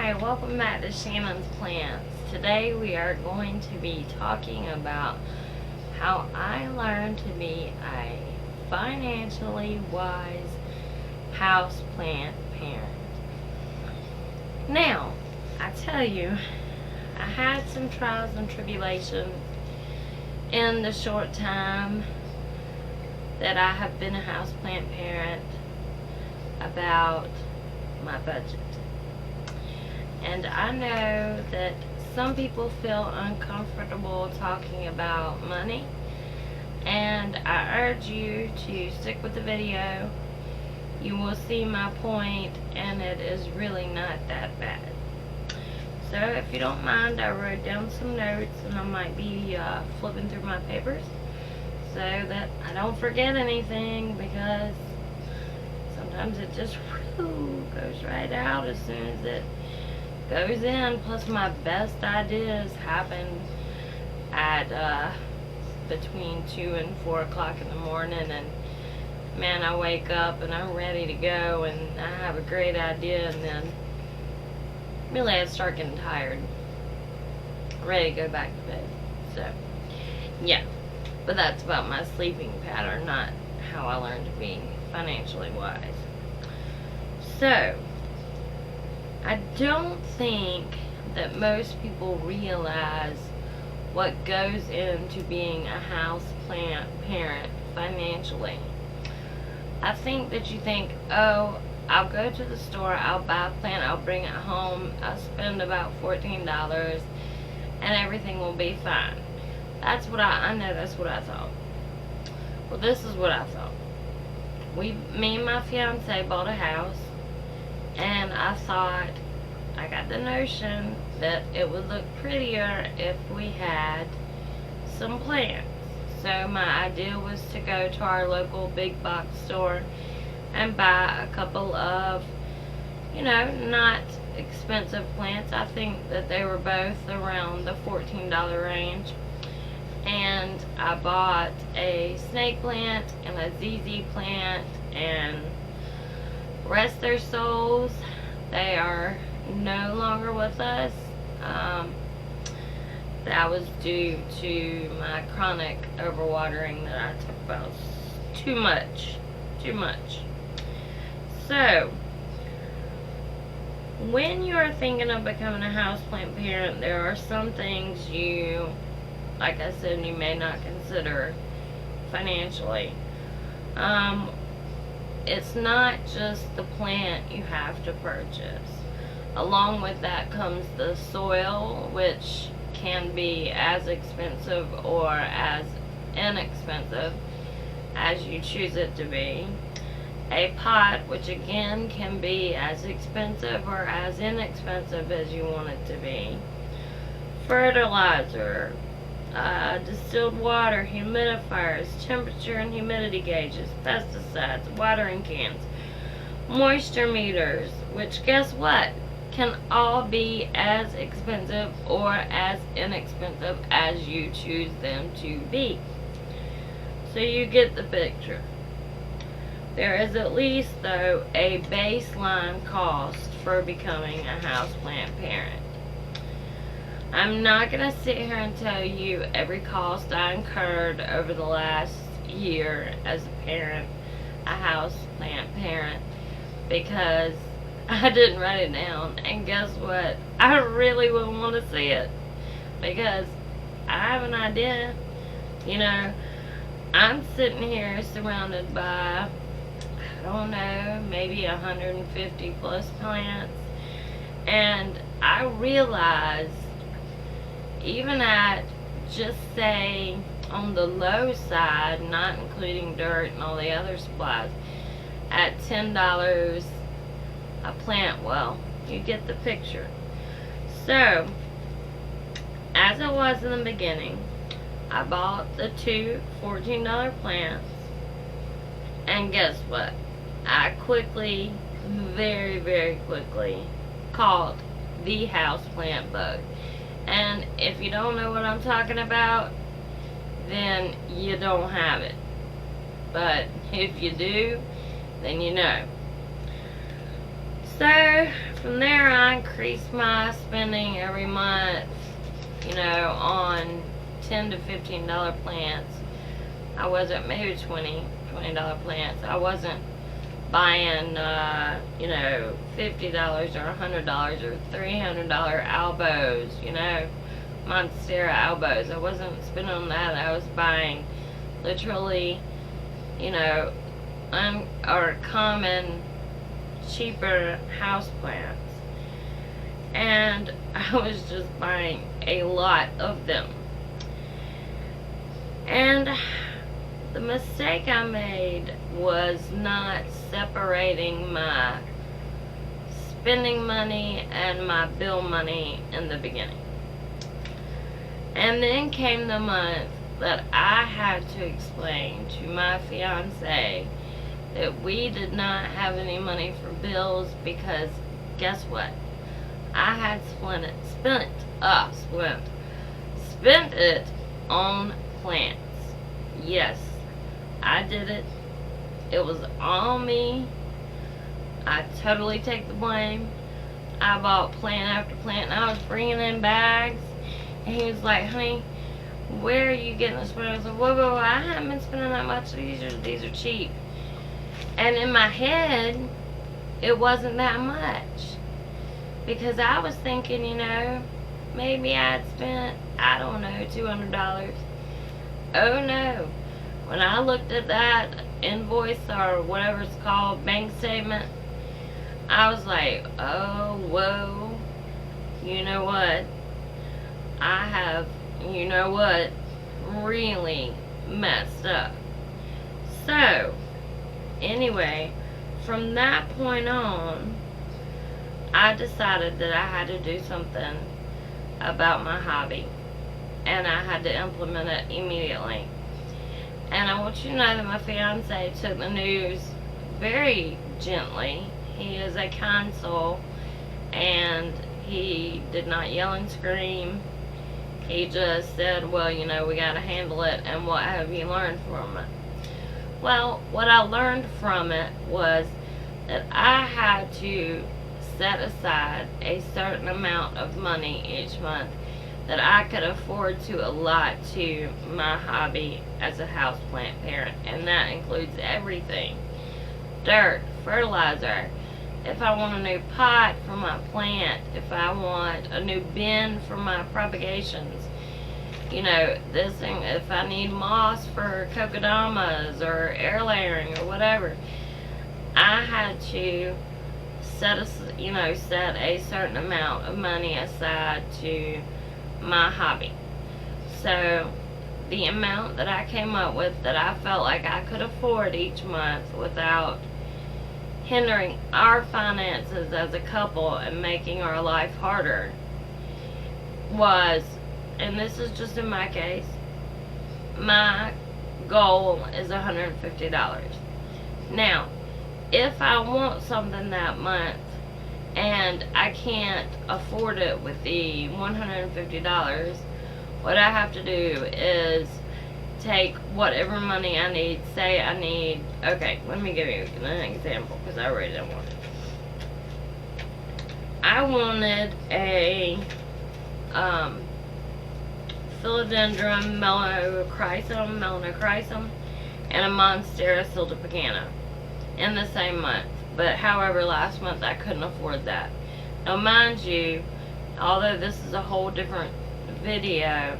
Hi, welcome back to Shannon's Plants. Today we are going to be talking about how I learned to be a financially wise houseplant parent. Now, I tell you, I had some trials and tribulations in the short time that I have been a houseplant parent about my budget. And I know that some people feel uncomfortable talking about money, and I urge you to stick with the video. You will see my point, and it is really not that bad. So if you don't mind, I wrote down some notes, and I might be flipping through my papers so that I don't forget anything, because sometimes it just goes right out as soon as it goes in. Plus my best ideas happen at between 2 and 4 o'clock in the morning, and man, I wake up and I'm ready to go and I have a great idea, and then really I start getting tired, ready to go back to bed. So yeah, but that's about my sleeping pattern, not how I learned to be financially wise. So I don't think that most people realize what goes into being a houseplant parent financially. I think that you think, oh, I'll go to the store, I'll buy a plant, I'll bring it home, I'll spend about $14 and everything will be fine. That's what I know that's what I thought. Well, this is what I thought. Me and my fiance bought a house, and I thought, I got the notion that it would look prettier if we had some plants. So my idea was to go to our local big box store and buy a couple of, not expensive plants. I think that they were both around the $14 range. And I bought a snake plant and a ZZ plant, and rest their souls, they are no longer with us. That was due to my chronic overwatering that I talk about too much. So when you're thinking of becoming a houseplant parent, there are some things you, like I said, you may not consider financially. It's not just the plant you have to purchase. Along with that comes the soil, which can be as expensive or as inexpensive as you choose it to be. A pot, which again can be as expensive or as inexpensive as you want it to be. Fertilizer, distilled water, humidifiers, temperature and humidity gauges, pesticides, watering cans, moisture meters, which, guess what, can all be as expensive or as inexpensive as you choose them to be. So you get the picture. There is at least, though, a baseline cost for becoming a houseplant parent. I'm not going to sit here and tell you every cost I incurred over the last year as a parent, a houseplant parent, because I didn't write it down. And guess what? I really would want to see it, because I have an idea. I'm sitting here surrounded by, I don't know, maybe 150 plus plants, and I realize, even at, just say, on the low side, not including dirt and all the other supplies, at $10 a plant, well, you get the picture. So, as it was in the beginning, I bought the two $14 plants, and guess what? I quickly, very, very quickly, caught the houseplant bug. And if you don't know what I'm talking about, then you don't have it. But if you do, then you know. So from there, I increased my spending every month, on $10 to $15 plants. I wasn't, maybe $20 plants. I wasn't buying, $50 or $100 or $300 elbows, Monstera elbows. I wasn't spending on that. I was buying literally, or common, cheaper house plants. And I was just buying a lot of them. And the mistake I made was not separating my spending money and my bill money in the beginning. And then came the month that I had to explain to my fiance that we did not have any money for bills because guess what? I had spent it on plants. Yes, I did it. It was all me. I totally take the blame. I bought plant after plant, and I was bringing in bags, and he was like, honey, where are you getting this from? I was like, whoa, I haven't been spending that much. These are cheap. And in my head, it wasn't that much. Because I was thinking, maybe I'd spent, I don't know, $200. Oh no. When I looked at that invoice or whatever it's called, bank statement, I was like, oh, whoa. You know what? I have, really messed up. So, anyway, from that point on, I decided that I had to do something about my hobby. And I had to implement it immediately. And I want you to know that my fiance took the news very gently. He is a kind soul, and he did not yell and scream. He just said, well, we gotta handle it, and what have you learned from it? Well, what I learned from it was that I had to set aside a certain amount of money each month that I could afford to allot to my hobby as a houseplant parent, and that includes everything. Dirt, fertilizer, if I want a new pot for my plant, if I want a new bin for my propagations, this thing, if I need moss for kokodamas or air layering or whatever, I had to set a certain amount of money aside to my hobby. So the amount that I came up with that I felt like I could afford each month without hindering our finances as a couple and making our life harder was, and this is just in my case, my goal is $150. Now, if I want something that month and I can't afford it with the $150, what I have to do is take whatever money I need. Say I need, okay, let me give you an example because I really don't want it. I wanted a philodendron melanochrysum and a monstera siltepecana in the same month. But however, last month I couldn't afford that. Now mind you, although this is a whole different video,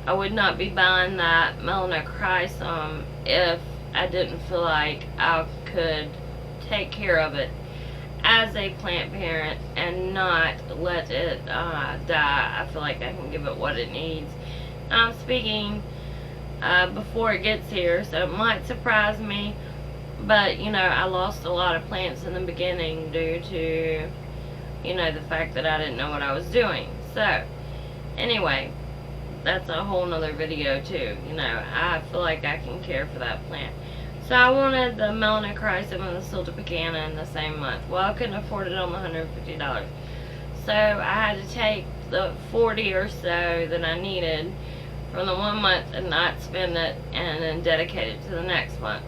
I would not be buying that melanochrysum if I didn't feel like I could take care of it as a plant parent and not let it die. I feel like I can give it what it needs. I'm speaking before it gets here, so it might surprise me. But, I lost a lot of plants in the beginning due to, the fact that I didn't know what I was doing. So, anyway, that's a whole nother video too. I feel like I can care for that plant. So I wanted the melanochrysum and the siltepecana in the same month. Well, I couldn't afford it on the $150. So I had to take the $40 or so that I needed from the one month and not spend it and then dedicate it to the next month.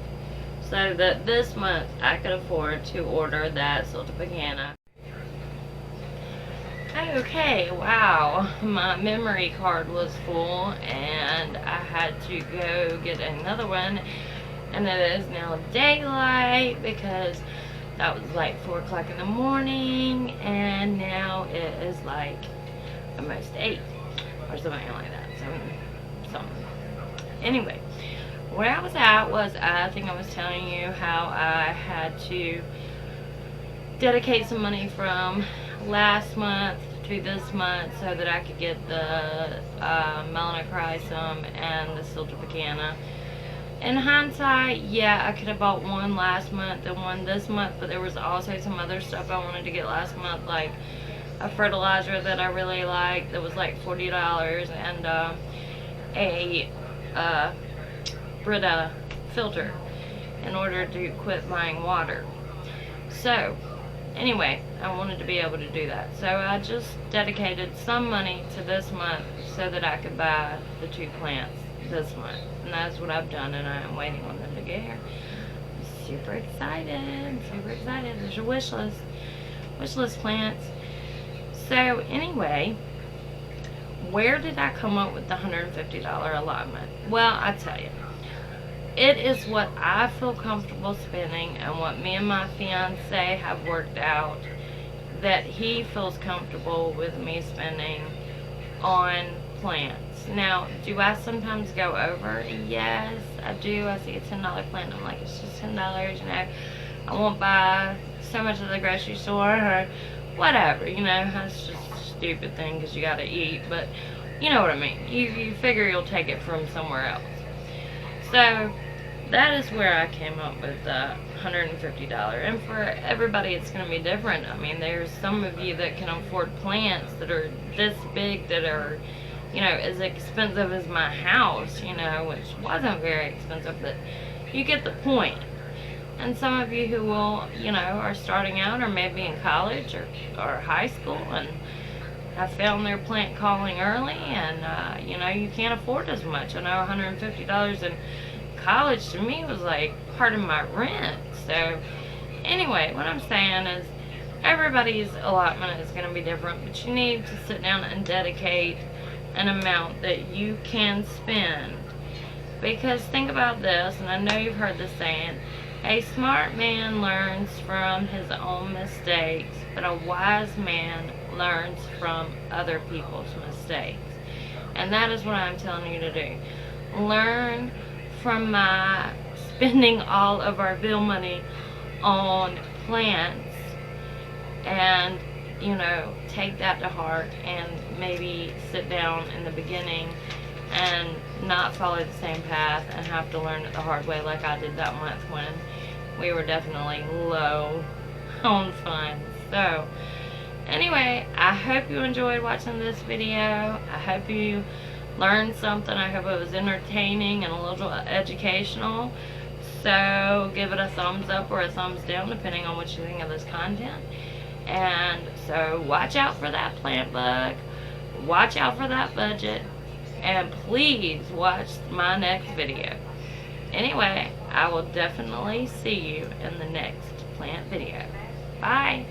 So that this month I could afford to order that siltepecana. Okay, wow, my memory card was full and I had to go get another one, and it is now daylight because that was like 4 o'clock in the morning, and now it is like almost 8 or something like that. Something. Anyway, where I was at was, I think I was telling you how I had to dedicate some money from last month to this month so that I could get the melanochrysum and the siltepecana. In hindsight, yeah, I could have bought one last month and one this month, but there was also some other stuff I wanted to get last month, like a fertilizer that I really liked that was like $40, and a Brita filter in order to quit buying water. So anyway, I wanted to be able to do that, so I just dedicated some money to this month so that I could buy the 2 plants this month, and that's what I've done, and I am waiting on them to get here. I'm super excited, super excited. There's your wish list plants. So anyway, where did I come up with the $150 allotment? Well, I tell you, it is what I feel comfortable spending and what me and my fiance have worked out that he feels comfortable with me spending on plants. Now, do I sometimes go over? Yes, I do. I see a $10 plant and I'm like, it's just $10, you know. I won't buy so much at the grocery store or whatever, you know. That's just a stupid thing because you gotta eat, but you know what I mean. You figure you'll take it from somewhere else. So that is where I came up with the $150, and for everybody it's going to be different. I mean, there's some of you that can afford plants that are this big, that are, you know, as expensive as my house, you know, which wasn't very expensive, but you get the point. And some of you who will, you know, are starting out or maybe in college or high school and have found their plant calling early, and you know, you can't afford as much. I know $150 in college to me was like part of my rent. So anyway, what I'm saying is everybody's allotment is going to be different, but you need to sit down and dedicate an amount that you can spend. Because think about this, and I know you've heard this saying, a smart man learns from his own mistakes, but a wise man learns from other people's mistakes. And that is what I'm telling you to do. Learn from my spending all of our bill money on plants, and you know, take that to heart and maybe sit down in the beginning and not follow the same path and have to learn it the hard way like I did that month when we were definitely low on funds. So anyway, I hope you enjoyed watching this video. I hope you learned something. I hope it was entertaining and a little educational. So give it a thumbs up or a thumbs down depending on what you think of this content. And so watch out for that plant bug, watch out for that budget, and please watch my next video. Anyway, I will definitely see you in the next plant video. Bye.